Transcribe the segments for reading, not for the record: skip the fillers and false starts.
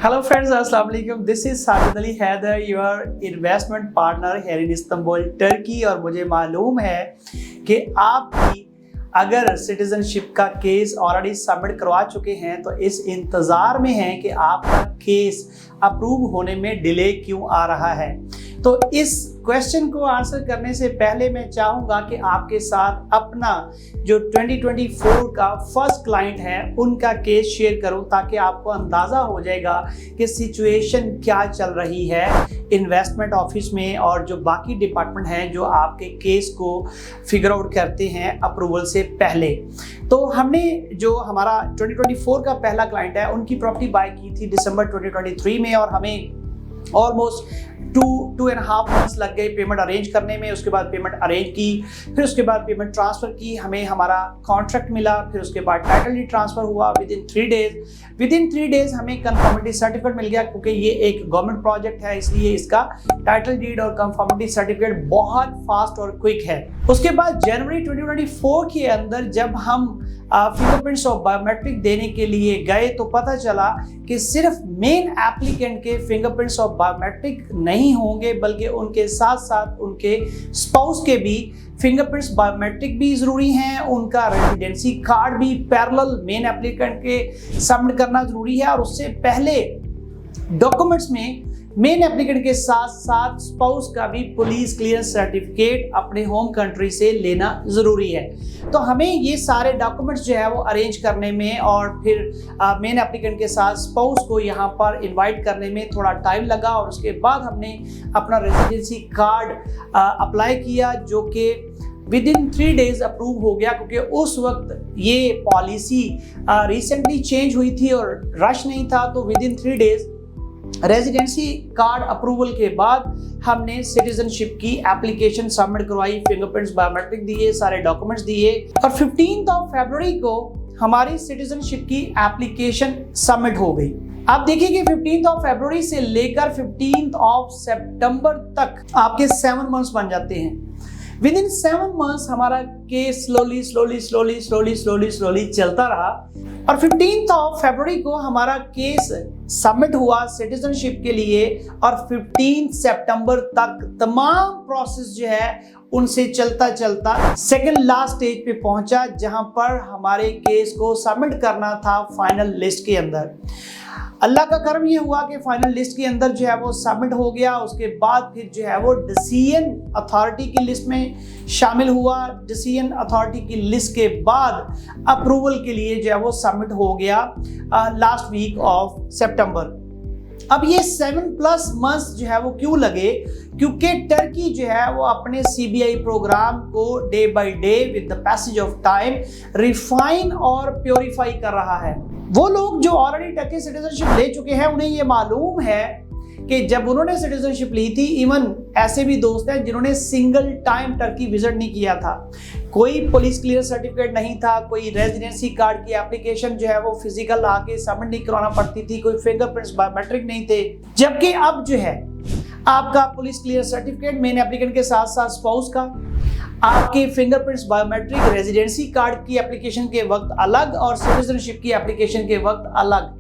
Hello friends, Assalamu alaikum. This is Sajid Ali Haider, your investment partner here in Istanbul, Turkey. और मुझे मालूम है कि आप भी अगर सिटीजनशिप का केस ऑलरेडी सबमिट करवा चुके हैं तो इस इंतज़ार में हैं कि आपका केस अप्रूव होने में डिले क्यों आ रहा है। तो इस क्वेश्चन को आंसर करने से पहले मैं चाहूँगा कि आपके साथ अपना जो 2024 का फर्स्ट क्लाइंट है उनका केस शेयर करूँ ताकि आपको अंदाज़ा हो जाएगा कि सिचुएशन क्या चल रही है इन्वेस्टमेंट ऑफिस में और जो बाकी डिपार्टमेंट हैं जो आपके केस को फिगर आउट करते हैं अप्रूवल से पहले। तो हमने जो हमारा 2024 का पहला क्लाइंट है उनकी प्रॉपर्टी बाय की थी दिसंबर 2023 में और हमें ऑलमोस्ट 2.5 मंथ्स लग गए पेमेंट अरेंज करने में। उसके बाद पेमेंट अरेंज की, फिर उसके बाद पेमेंट ट्रांसफ़र की, हमें हमारा कॉन्ट्रैक्ट मिला, फिर उसके बाद टाइटल डीड ट्रांसफ़र हुआ विद इन 3 डेज हमें कंफर्मिटी सर्टिफिकेट मिल गया क्योंकि ये एक गवर्नमेंट प्रोजेक्ट है इसलिए इसका टाइटल डीड और कंफर्मिटी सर्टिफिकेट बहुत फास्ट और क्विक है। उसके बाद जनवरी 2024 के अंदर जब हम फिंगरप्रिंट्स और बायोमेट्रिक देने के लिए गए तो पता चला कि सिर्फ मेन एप्लीकेंट के फिंगरप्रिंट्स और बायोमेट्रिक नहीं होंगे बल्कि उनके साथ साथ उनके स्पाउस के भी फिंगरप्रिंट्स बायोमेट्रिक भी ज़रूरी हैं, उनका रेजिडेंसी कार्ड भी पैरेलल मेन एप्लीकेंट के सबमिट करना ज़रूरी है और उससे पहले डॉक्यूमेंट्स में मेन एप्लीकेंट के साथ साथ स्पाउस का भी पुलिस क्लियरेंस सर्टिफिकेट अपने होम कंट्री से लेना ज़रूरी है। तो हमें ये सारे डॉक्यूमेंट्स जो है वो अरेंज करने में और फिर मेन एप्लीकेंट के साथ स्पाउस को यहाँ पर इनवाइट करने में थोड़ा टाइम लगा और उसके बाद हमने अपना रेजिडेंसी कार्ड अप्लाई किया जो कि विद इन 3 डेज अप्रूव हो गया क्योंकि उस वक्त ये पॉलिसी रिसेंटली चेंज हुई थी और रश नहीं था। तो with in 3 days residency card approval के बाद हमने सिटीजनशिप की एप्लीकेशन सबमिट करवाई, फिंगरप्रिंट्स बायोमेट्रिक दिए, सारे डॉक्यूमेंट्स दिए और 15 फरवरी को हमारी सिटीजनशिप की एप्लीकेशन सबमिट हो गई। आप देखिए कि 15 फरवरी से लेकर 15 सितंबर तक आपके 7 मंथ्स बन जाते हैं। विद इन 7 मंथ्स हमारा केस स्लोली चलता रहा और 15 फरवरी को हमारा केस सबमिट हुआ सिटीजनशिप के लिए और 15 सितंबर तक तमाम प्रोसेस जो है उनसे चलता चलता सेकंड लास्ट स्टेज पे पहुंचा जहां पर हमारे केस को सबमिट करना था फाइनल लिस्ट के अंदर। अल्लाह का करम ये हुआ कि फाइनल लिस्ट के अंदर जो है वो सबमिट हो गया। उसके बाद फिर जो है वो डिसीजन अथॉरिटी की लिस्ट में शामिल हुआ। डिसीजन अथॉरिटी की लिस्ट के बाद अप्रूवल के लिए जो है वो सबमिट हो गया लास्ट वीक ऑफ सितंबर। अब ये 7+ मंथ्स जो है वो क्यों लगे, क्योंकि टर्की जो है वो अपने CBI प्रोग्राम को day by day with the passage of time refine और प्योरीफाई कर रहा है। वो लोग जो ऑलरेडी टर्की सिटीजनशिप ले चुके हैं उन्हें ये मालूम है कि जब उन्होंने सिटीजनशिप ली थी, इवन ऐसे भी दोस्त हैं जिन्होंने सिंगल टाइम टर्की विजिट नहीं किया था, कोई पुलिस क्लियरेंस सर्टिफिकेट नहीं था, कोई रेजिडेंसी कार्ड की एप्लीकेशन जो है वो फिजिकल आके सबमिट नहीं करवाना पड़ती थी, कोई फिंगरप्रिंट्स बायोमेट्रिक नहीं थे। जबकि अब जो है आपका police clearance certificate main applicant के साथ साथ स्पाउस का, आपके फिंगरप्रिंट्स बायोमेट्रिक रेजिडेंसी कार्ड की एप्लीकेशन के वक्त अलग और सिटीजनशिप की एप्लीकेशन के वक्त अलग।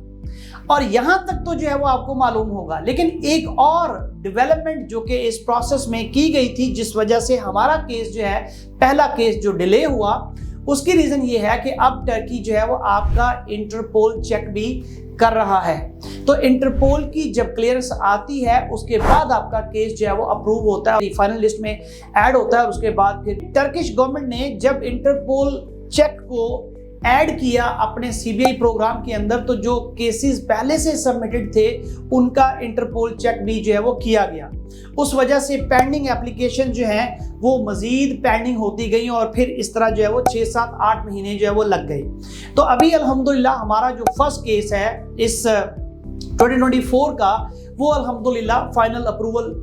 और यहाँ तक तो जो है वो आपको मालूम होगा, लेकिन एक और डेवलपमेंट जो कि इस प्रोसेस में की गई थी जिस वजह से हमारा केस जो है पहला केस जो डिले हुआ उसकी रीज़न ये है कि अब टर्की जो है वो आपका इंटरपोल चेक भी कर रहा है। तो इंटरपोल की जब क्लियरेंस आती है उसके बाद आपका केस जो है वो अप्रूव होता है, फाइनल लिस्ट में ऐड होता है और उसके बाद फिर टर्किश गवर्नमेंट ने जब इंटरपोल चेक को ऐड किया अपने CBI प्रोग्राम के अंदर तो जो केसेस पहले से सबमिटेड थे उनका इंटरपोल चेक भी जो है वो किया गया। उस वजह से पेंडिंग एप्लीकेशन जो है वो मजीद पेंडिंग होती गई और फिर इस तरह जो है वो 6, 7, 8 महीने जो है वो लग गए। तो अभी अल्हम्दुलिल्लाह हमारा जो फर्स्ट केस है इस 2024 का वो अल्हम्दुलिल्लाह फाइनल अप्रूवल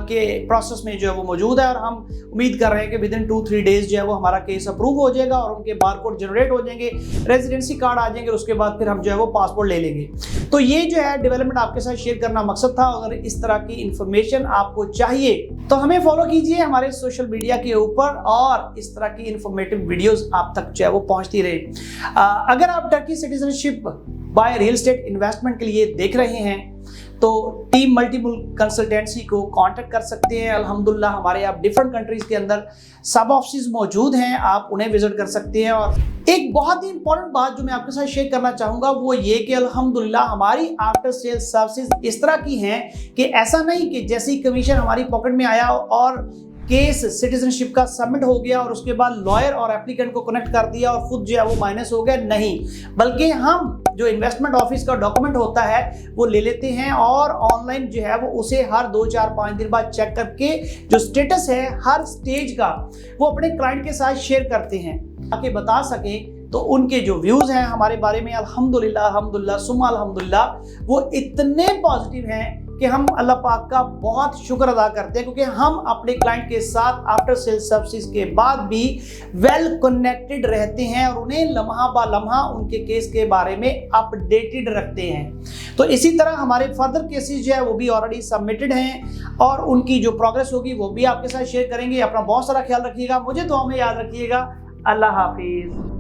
के प्रोसेस में जो है वो मौजूद है और हम उम्मीद कर रहे हैं कि विद इन 2-3 डेज जो है वो हमारा केस अप्रूव हो जाएगा और उनके बारकोड जनरेट हो जाएंगे, रेजिडेंसी कार्ड आ जाएंगे और उसके बाद फिर हम जो है वो पासपोर्ट ले लेंगे। तो ये जो है डेवलपमेंट आपके साथ शेयर करना मकसद था। अगर इस तरह की इंफॉर्मेशन आपको चाहिए तो हमें फॉलो कीजिए हमारे सोशल मीडिया के ऊपर और इस तरह की इंफॉर्मेटिव वीडियोस आप तक जो है वो पहुंचती रहे। अगर आप Turkey citizenship by real estate investment के लिए देख रहे हैं तो टीम मल्टीपल कंसल्टेंसी को कांटेक्ट कर सकते हैं। अल्हम्दुलिल्लाह हमारे यहाँ डिफरेंट कंट्रीज के अंदर सब ऑफिस मौजूद हैं, आप उन्हें विजिट कर सकते हैं। और एक बहुत ही इंपॉर्टेंट बात जो मैं आपके साथ शेयर करना चाहूँगा वो ये कि अल्हम्दुलिल्लाह हमारी आफ्टर सेल सर्विसेज इस तरह की हैं कि ऐसा नहीं कि जैसे ही कमीशन हमारी पॉकेट में आया और केस सिटीजनशिप का सबमिट हो गया और उसके बाद लॉयर और एप्लीकेंट को कनेक्ट कर दिया और खुद जो है वो माइनस हो गया, नहीं, बल्कि हम जो इन्वेस्टमेंट ऑफिस का डॉक्यूमेंट होता है वो ले लेते हैं और ऑनलाइन जो है वो उसे हर 2, 4, 5 दिन बाद चेक करके जो स्टेटस है हर स्टेज का वो अपने क्लाइंट के साथ शेयर करते हैं ताकि बता सकें। तो उनके जो व्यूज़ हैं हमारे बारे में अल्हम्दुलिल्लाह अल्हम्दुलिल्लाह सुम्मा अल्हम्दुलिल्लाह वो इतने पॉजिटिव हैं कि हम अल्लाह पाक का बहुत शुक्र अदा करते हैं, क्योंकि हम अपने क्लाइंट के साथ आफ्टर सेल सर्विसेज के बाद भी वेल कनेक्टेड रहते हैं और उन्हें लम्हा बा लम्हा उनके केस के बारे में अपडेटेड रखते हैं। तो इसी तरह हमारे फर्दर केसेस जो है वो भी ऑलरेडी सबमिटेड हैं और उनकी जो प्रोग्रेस होगी वो भी आपके साथ शेयर करेंगे। अपना बहुत सारा ख्याल रखिएगा, मुझे दुआ में याद रखिएगा। अल्लाह हाफिज़।